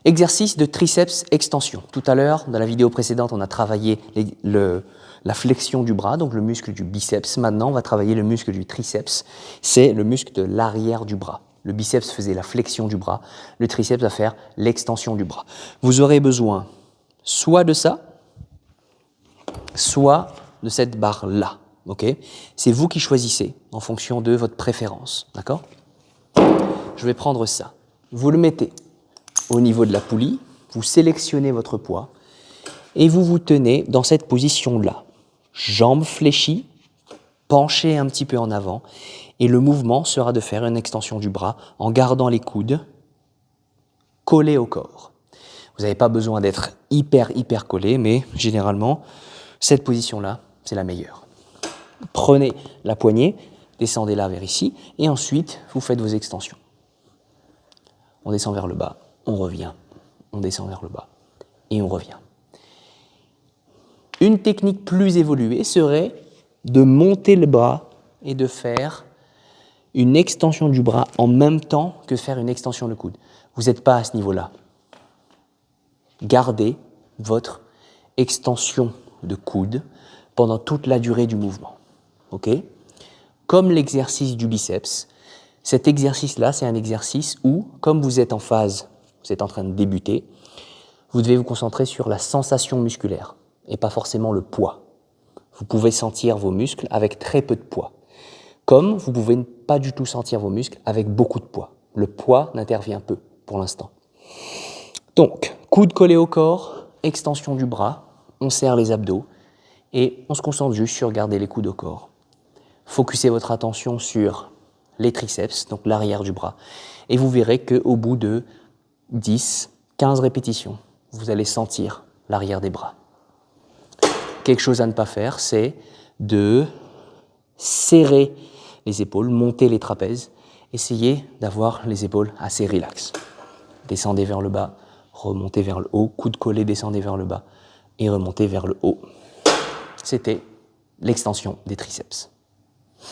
Exercice de triceps extension. Tout à l'heure, dans la vidéo précédente, on a travaillé la flexion du bras, donc le muscle du biceps. Maintenant, on va travailler le muscle du triceps. C'est le muscle de l'arrière du bras. Le biceps faisait la flexion du bras. Le triceps va faire l'extension du bras. Vous aurez besoin soit de ça, soit de cette barre-là. Okay, c'est vous qui choisissez en fonction de votre préférence. D'accord ? Je vais prendre ça. Vous le mettez au niveau de la poulie, vous sélectionnez votre poids et vous vous tenez dans cette position-là. Jambes fléchies, penchées un petit peu en avant et le mouvement sera de faire une extension du bras en gardant les coudes collés au corps. Vous n'avez pas besoin d'être hyper collé, mais généralement, cette position-là, c'est la meilleure. Prenez la poignée, descendez-la vers ici et ensuite, vous faites vos extensions. On descend vers le bas, on revient, on descend vers le bas et on revient. Une technique plus évoluée serait de monter le bras et de faire une extension du bras en même temps que faire une extension de coude. Vous n'êtes pas à ce niveau-là. Gardez votre extension de coude pendant toute la durée du mouvement. Okay ? Comme l'exercice du biceps, cet exercice-là, c'est un exercice où, comme vous êtes en phase, vous êtes en train de débuter, vous devez vous concentrer sur la sensation musculaire et pas forcément le poids. Vous pouvez sentir vos muscles avec très peu de poids, comme vous pouvez ne pas du tout sentir vos muscles avec beaucoup de poids. Le poids n'intervient peu pour l'instant. Donc, coude collé au corps, extension du bras, on serre les abdos et on se concentre juste sur garder les coudes au corps. Focussez votre attention sur les triceps, donc l'arrière du bras, et vous verrez qu'au bout de 10, 15 répétitions, vous allez sentir l'arrière des bras. Quelque chose à ne pas faire, c'est de serrer les épaules, monter les trapèzes, essayez d'avoir les épaules assez relax. Descendez vers le bas, remontez vers le haut, coude collé, descendez vers le bas et remontez vers le haut. C'était l'extension des triceps.